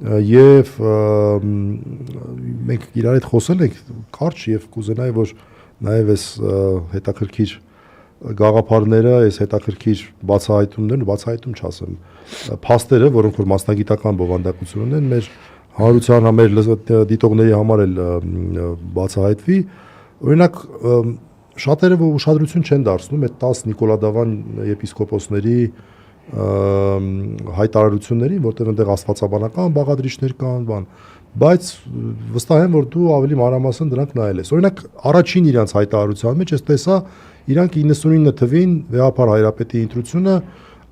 եւ մենք իրար հետ խոսել ենք կարճ եւ կուզենայի որ նաեւ այս հետաքրքիր գաղափարները, այս հետաքրքիր բացահայտում չասեմ, փաստերը, որոնք որ մասնագիտական բովանդակություն ունեն, մեր հանրության համար, դիտողների համար էլ բացահայտվի, օրինակ շատերը ուշադրություն չեն դարձնում այդ 10 Նիկոլադավան եպիսկոպոսների հայտարարություններին, որտեղ այնտեղ աստվածաբանական բաղադրիչներ կան, բայց վստահ եմ, որ դու ավելի մանրամասն դրանք նայել ես։ Օրինակ, առաջին իրանց հայտարարության մեջ ես տեսա, իրանք 99 թվին վեհապար հայրապետի ընտրությունը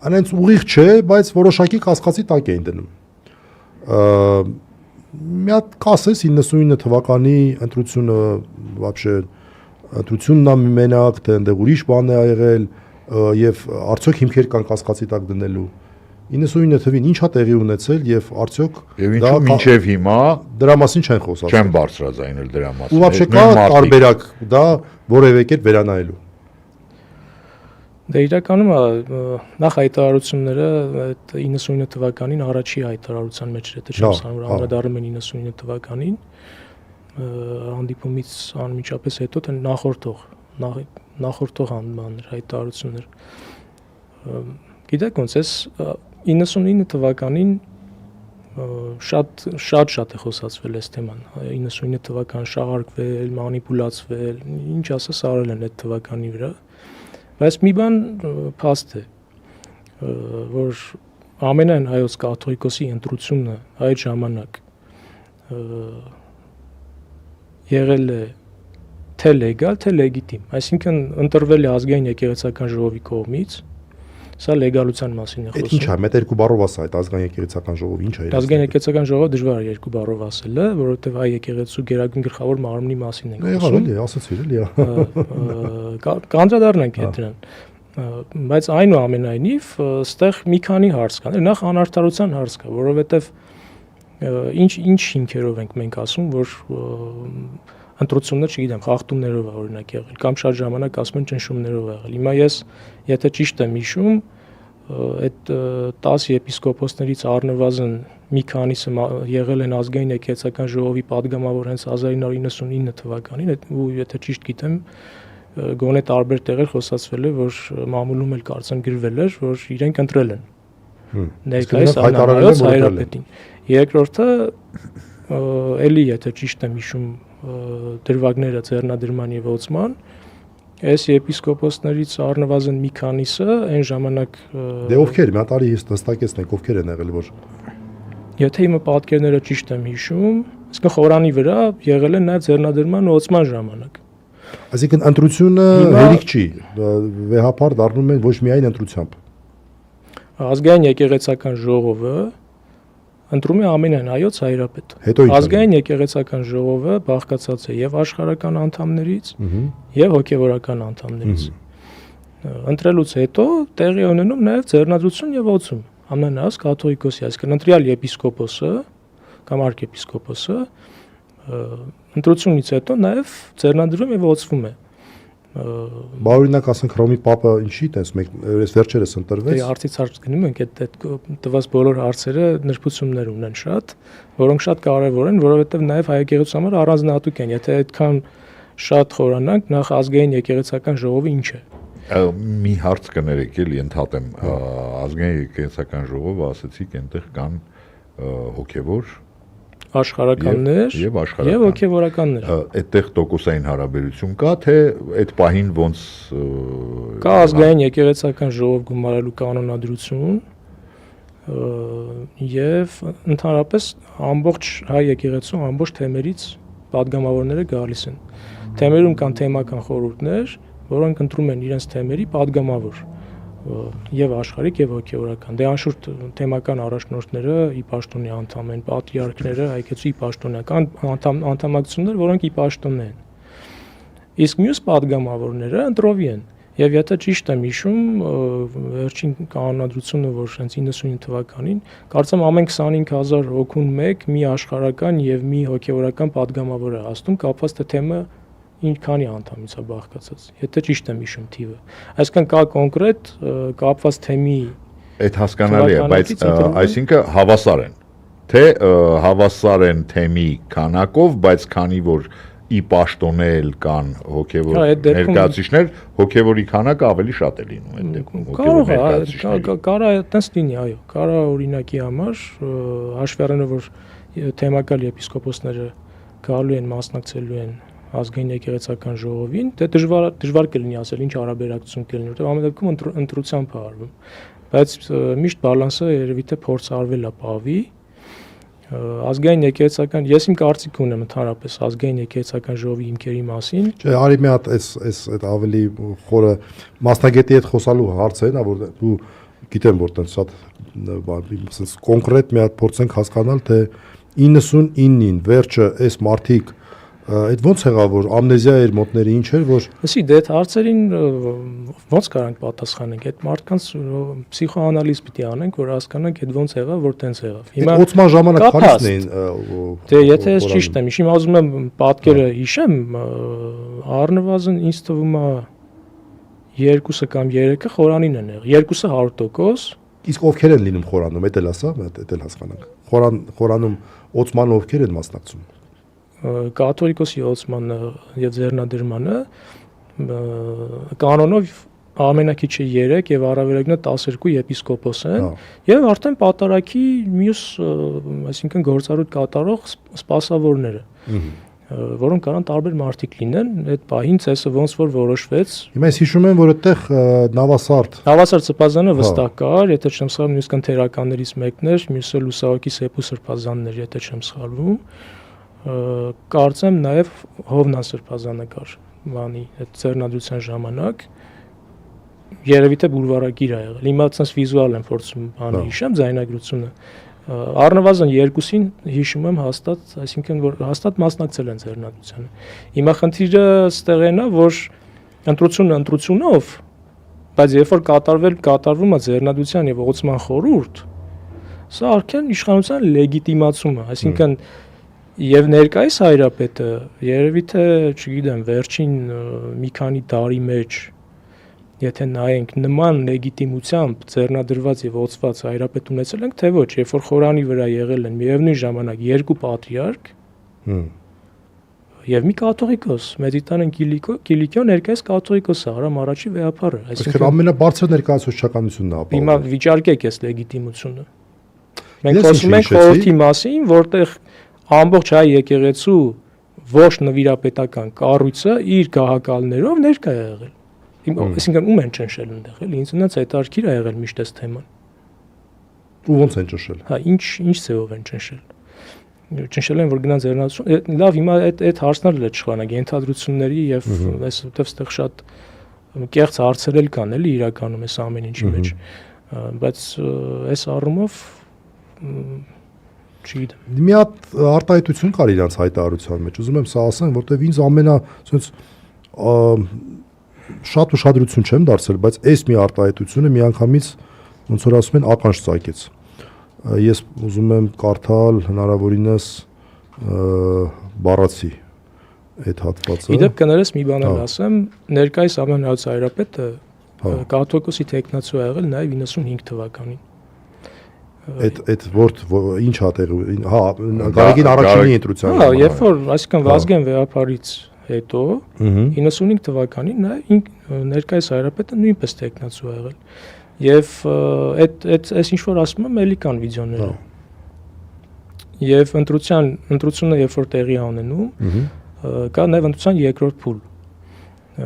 այնց ուղիղ չէ, բայց որոշակի կասկածի տակ էին դնում։ Մի հատ կասես 99 թվականի ընտրությունը вообще ընտրությունն է մենակ, թե այնտեղ ուրիշ բան է եղել եւ արդյոք հիմքեր կան կասկածի տակ դնելու 99 թվին ինչա տեղի ունեցել եւ արդյոք դա մինչեւ հիմա դրա մասին չեն խոսած չեն բարձրաձայնել դրա մասին ու вообще կա տարբերակ դա որևէ կերպ վերանայելու Դե իրականում նախ հայտարարությունները այդ 99 թվականին առաջի հայտարարության մեջ էր, դա չեմ սանում, անդրադառնում են 99 թվականին հանդիպումից անմիջապես հետո թե նախորդող հայտարարություններ։ Գիտեք ոնց էս 99 թվականին շատ է խոսացվել այս թեման 99 թվական շահարկվել, մանիպուլացվել, ինչ ասես արել են այդ թվականի վրա Բայց մի բան փաստ է, որ ամենայն հայոց կաթողիկոսի ընտրությունը այդ ժամանակ եղել է թե լեգալ, թե լեգիտիմ, այսինքն ընտրվել է ազգային եկեղեցական ժողովի կողմից, սա լեգալության մասին է խոսում։ Այդ ինչ է, մեկ երկու բառով ասա այդ ազգային եկեղեցական ժողովը ինչ է։ Ազգային եկեղեցական ժողովը դժվար է երկու բառով ասելը, որովհետև հայ եկեղեցու գերագույն գլխավոր մարմնի մասին ենք խոսում։ Էլի, ասացիր, էլի։ Կանդրադառնանք այդ դրան։ Բայց այնուամենայնիվ, այստեղ մի քանի հարց կան։ Նախ անարդարության հարց կա, որովհետև ինչ հիմքերով ենք մենք ասում, որ ընտրությունները, չգիտեմ, խախտումներով է օրինակ եղել, կամ շատ ժամանակ ասում են ճնշումներով է եղել։ Հիմա ես, եթե ճիշտ եմ հիշում, այդ 10 եպիսկոպոսներից առնվազն մի քանիսը եղել են ազգային եկեղեցական ժողովի падգամավոր հենց 1999 թվականին, ու եթե ճիշտ գիտեմ, գոնե տարբեր տեղեր խոսացվել է, որ մամուլում էլ կարծեմ գրվել էր, որ իրենք ընտրել են։ Ներկայիս հայտարարել հայրապետին։ Երկրորդը էլի եթե ճիշտ եմ հիշում դրվագները ձեռնադրման եւ ոցման այս եպիսկոպոսներից առնվազն մի քանիսը այն ժամանակ Դե ովքեր մի հատ արի ես նստակեցնենք ովքեր են եղել որ Եթե իմը պատկերները ճիշտ եմ հիշում, իսկ խորանի վրա եղել են նաեւ ձեռնադրման ու ոցման ժամանակ Այսինքն ընտրությունը հերիք չի վեհապար դառնում են ոչ միայն ընտրությամբ Ազգային եկեղեցական ժողովը ընտրում է ամենայն հայոց հայրապետ։ Ազգային եկեղեցական ժողովը բաղկացած է եւ աշխարհական անդամներից եւ հոգեվորական անդամներից։ Ընտրելուց հետո տեղի ունենում նաեւ ձեռնադրություն եւ ոցում։ Ամենահաս կաթողիկոսի, այսինքն ընտրյալ եպիսկոպոսը կամ arczepiskopոսը ընտրությունից հետո նաեւ ձեռնադրվում եւ ոցվում է։ Բարօրինակ ասենք Հռոմի Պապը ինչի տես մեկ այս վերջերս ընտրվեց։ Դե հարցից հարց գնում ենք այդ տված բոլոր հարցերը նրբություններ ունեն շատ, որոնք շատ կարևոր են, որովհետև նաև հայ եկեղեցու համար առանձնահատուկ են, եթե այդքան շատ խորանանք, նախ ազգային եկեղեցական ժողովը ինչ է։ Մի հարց կներեք էլի ընդհատեմ, ազգային եկեղեցական ժողովը ասացիք, այնտեղ կան հոգևոր աշխարհականներ եւ հոգեվորականներ։ Այդտեղ տոկոսային հարաբերություն կա, թե այդ պահին ոնց կա ազգային եկեղեցական ժողով գումարելու կանոնադրություն եւ ընդհանրապես ամբողջ հայ եկեղեցու ամբողջ թեմերից падգամավորները գալիս են։ Թեմերում կան թեմական խորհուրդներ, որոնք ընտրում են իրենց թեմերի падգամավոր եւ աշխարհիկ եւ հոգեվորական։ Դե անշուշտ թեմական առաջնորդները ի պաշտոնի անդամ են, պատրիարքները հայկեցու ի պաշտոնական անդամակցություններ, որոնք ի պաշտոն են։ Իսկ մյուս падգամավորները ընտրովի են։ Եվ եթե ճիշտ եմ հիշում, վերջին կանոնադրությունը, որ հենց 99 թվականին, կարծեմ ամեն 25000 հոգուն մեկ մի աշխարհական եւ մի հոգեվորական падգամավոր է հաստում, կապված թե թեմը ինչքանի անդամից է բաղկացած, եթե ճիշտ եմ հիշում թիվը։ Այսինքն կա կոնկրետ կապված թեմի Այդ հասկանալի է, բայց այսինքն հավասար են։ թե հավասար են թեմի քանակով, բայց քանի որ ի պաշտոնել կան հոգևոր ներկայացուցիչներ, հոգևորի քանակը ավելի շատ է լինում այդ դեպքում հոգևոր ներկայացուցիչների։ Կարա այդպես լինի, այո, կարա օրինակի համար հաշվի առնելով որ թեմակալ եպիսկոպոսները գալու են մասնակցելու են ազգային եկեղեցական ժողովին, դե դժվար կլինի ասել ինչ հարաբերակցություն կլինի, որտեղ ամեն դեպքում ընտրությամբ է արվում, բայց միշտ բալանսը երևի թե փորձ արվել է պահվի ազգային եկեղեցական ես իմ կարծիք ունեմ ընդհանրապես ազգային եկեղեցական ժողովի հիմքերի մասին։ Չէ, արի մի հատ այս այդ ավելի խորը մասնագետի հետ խոսալու հարց է, նա որ դու գիտեմ որ տենց շատ sense կոնկրետ մի հատ փորձենք հասկանալ թե 99-ին վերջը այս մարտիկ այդ ոնց եղավ որ ամնեզիա էր մոտների ինչ էր որ Լսի դե այդ հարցերին ոնց կարանք պատասխանենք այդ մարդկանց պսիխոանալիզ պիտի անենք որ հասկանանք այդ ոնց եղավ որ տենց եղավ հիմա օծման ժամանակ քանիսն էին դե եթե ես ճիշտ եմ հիմա ուզում եմ պատկերը հիշեմ առնվազն ինձ թվում է 2-ը կամ 3-ը խորանին են եղել 2-ը 100% իսկ ովքեր են լինում խորանում էդ էլ ասա էդ էլ հասկանանք խորանում օծման ովքեր են մասնակցում կաթոլիկոսի օծմանը եւ ձեռնադրմանը կանոնով ամենակիչը 3 եւ առավելագույնը 12 եպիսկոպոս են եւ արդեն պատարագի մյուս այսինքն գործառույթ կատարող սպասավորները որոնք կարան տարբեր մարդիկ լինեն այդ պահին ցեսը ոնց որ որոշվեց հիմա ես հիշում եմ որ այդտեղ նավասարդ սրբազանը վստահ կար եթե չեմ սխալվում նույնիսկ թերականներից մեկն էր մյուսը լուսավորքի սեպու սրբազանն էր եթե չեմ սխալվում կարծեմ նաև Հովնան սրբազանը կար բանի այդ ձեռնադրության ժամանակ երևի թե բուլվարագիր ա եղել հիմա ցած վիզուալ եմ փորձում բանը հիշեմ ձայնագրությունը առնվազն 2-ին հիշում եմ հաստատ այսինքն որ հաստատ մասնակցել են ձեռնադրությանը հիմա խնդիրը ստեղ է նա որ ընտրությունով բայց երբ որ կատարվում է ձեռնադրության եւ օծման խորհուրդ սա արդեն իշխանության լեգիտիմացում է այսինքն Եվ ներկայիս հայրապետը երևի թե, չգիտեմ, վերջին մի քանի տարի մեջ եթե նայենք նման լեգիտիմությամբ ձեռնադրված եւ օծված հայրապետ ունեցել ենք, թե ոչ, երբ որ խորանի վրա եղել են միևնույն ժամանակ 2 պատրիարք եւ մի կաթողիկոս, Մեդիտանեն Կիլիկիո ներկայիս կաթողիկոսը, Արամ առաջի վեհապարը, այսինքն ամենաբարձր ներկայացուցչականությունն է ապահովում։ Հիմա վիճարկեք այս լեգիտիմությունը։ Մենք խոսում ենք խորհրդի մասին, որտեղ ամբողջ հայ եկեղեցու ոչ նվիրապետական կառույցը իր գահակալներով ներկա է եղել։ Այսինքն ում են ճնշել այնտեղ, էլի, ինձ ունած հետարքիր է եղել միշտ այս թեման։ Ու ո՞նց են ճնշել։ Հա, ինչ ձևով են ճնշել։ Ճնշել են որ գնան ձեռնադրություն։ Լավ, հիմա այդ հարցներն էլ չխանակ ենթադրությունների եւ այսօրտեղ ստեղ շատ կեղծ հարցեր էլ կան, էլի, իրականում այս ամեն ինչի մեջ։ Բայց այս առումով չգիտեմ։ Մի հատ արտահայտություն կար իրանց հայտարարության մեջ։ Ուզում եմ սա ասեմ, որտեվ ինձ ասենց շատ ուշադրություն չեմ դարձել, բայց այս մի արտահայտությունը միանգամից ոնց որ ասում են ականջ ծակեց։ Ես ուզում եմ կարդալ հնարավորինս բառացի այդ հատվածը։ Իդեպ կներես մի բան ասեմ, ներկայիս ամենահայց հայրապետը կաթողիկոսի տեխնացու ա եղել նաև 95 թվականին։ Այդ որդ ինչ հա տեղ հա Գարեգին առաջինի ընտրության հա երբ որ այսինքն Վազգեն վեհապարից հետո 95 թվականին նա ներկայիս հայրապետը նույնպես տեխնացու ա եղել եւ այս ինչ որ ասում եմ էլի կան վիդեոները եւ ընտրությունը երբ որ տեղի ունենում կա նաեւ ընտրության երկրորդ փուլ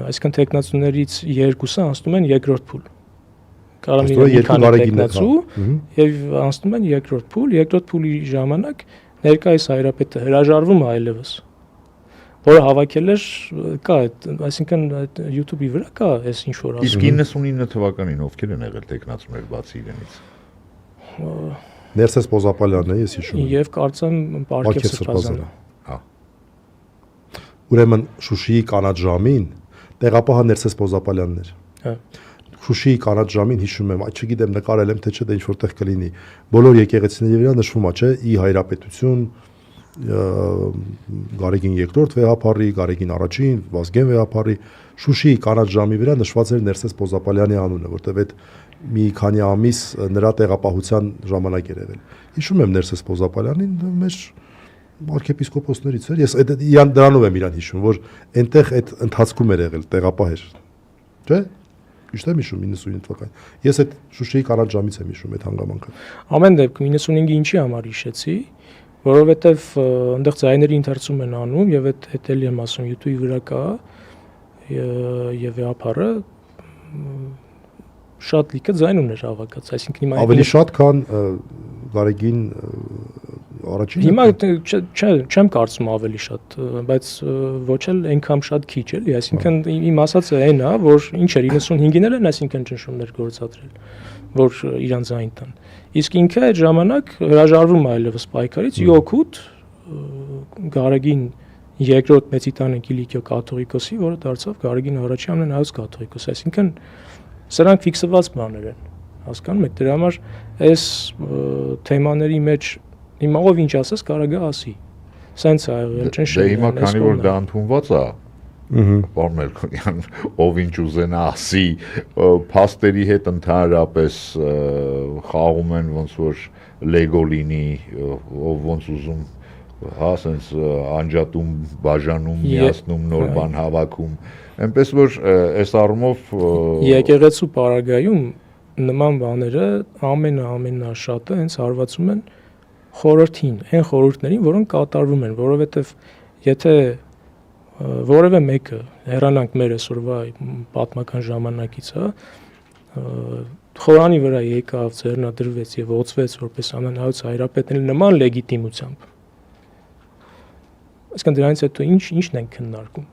այսինքն տեխնացուներից երկուսը անցնում են երկրորդ փուլ Կարամ լինի տեխնացու եւ անցնում են երկրորդ փուլի ժամանակ ներկայիս հայրապետը հրաժարվում է այլևս որը հավաքել էր կա այսինքն YouTube-ի վրա կա այս ինչ որ ասում Իսկ 99 թվականին ովքեր են եղել տեխնացուներ բացի իրենից Ներսես Պոզապալյանն է ես հիշում եմ եւ կարծեմ Պարքև Սրբազանը հա Ուրեմն Շուշիի կանաչ ժամին տեղապահը Ներսես Պոզապալյանն էր հա Շուշիի կանաչ ժամին հիշում եմ, չգիտեմ նկարել եմ թե չէ, դե ինչ որտեղ կլինի։ Բոլոր եկեղեցիների վրա նշվում է, չէ, ի հայրապետություն Գարեգին II վեհապարի, Գարեգին առաջին, Վազգեն վեհապարի, Շուշիի կանաչ ժամի վրա նշված էր Ներսես Պոզապալյանի անունը, որտեղ այդ մի քանի ամիս նրա տեղապահության ժամանակ էր եղել։ Հիշում եմ Ներսես Պոզապալյանին, մեր arczepiskoposներից էր։ Ես դրանով եմ իրան հիշում, որ այնտեղ այդ ընթացքում էր եղել տեղապահ էր։ Չէ՞։ Ճիշտ եմ հիշում 99 թվականին։ Ես այդ Շուշիի կանաչ ժամից եմ հիշում այդ հանգամանքը։ Ամեն դեպքում 95-ը ինչի համար հիշեցի, որովհետև այնտեղ ձայների ընթերցում են անում եւ այդ էլի եմ ասում YouTube-ի վրա կա եւ ապարը շատ լիքը ձայն ուներ հավաքած, այսինքն հիմա ավելի շատ քան Գարեգին առաջինը։ Հիմա չեմ կարծում ավելի շատ, բայց ոչ էլ այնքան շատ քիչ էլի, այսինքն իմ ասածը այն է, որ ինչ էր 95-ին էլ այսինքն ճնշումներ գործադրել, որ իրան ձայն տան։ Իսկ ինքը այդ ժամանակ հրաժարվում է այլևս պայքարից 7 Գարեգին երկրորդ մեծիտանը Կիլիկիո կաթողիկոսի, որը դարձավ Գարեգին առաջի ամենահայոց կաթողիկոս, այսինքն սրանք ֆիքսված բաներ են, հասկանում եք, դրա համար այս թեմաների մեջ հիմա ով ինչ ասես կարա գա ասի, սենց է եղել ճնշել։ Դե հիմա քանի որ դա ընդունված է, Պարոն Մելքոնյան, ով ինչ ուզենա ասի, փաստերի հետ ընդհանրապես խաղում են ոնց որ լեգո լինի, ով ոնց ուզում, հա, ասենց անջատում, բաժանում, միացնում, նոր բան հավաքում, այնպես որ այս առումով եկեղեցու պարագայում նման բաները ամենաշատը հենց հարվածում են խորհրդին, այն խորհուրդներին, որոնք կատարվում են, որովհետև եթե որևէ մեկը հեռանանք մեր այսօրվա պատմական ժամանակից, հա, խորանի վրա եկավ, ձեռնադրվեց եւ ոցվեց որպես ամենահայոց հայրապետն նման լեգիտիմությամբ։ Այսինքն դրանից հետո ինչն են քննարկում։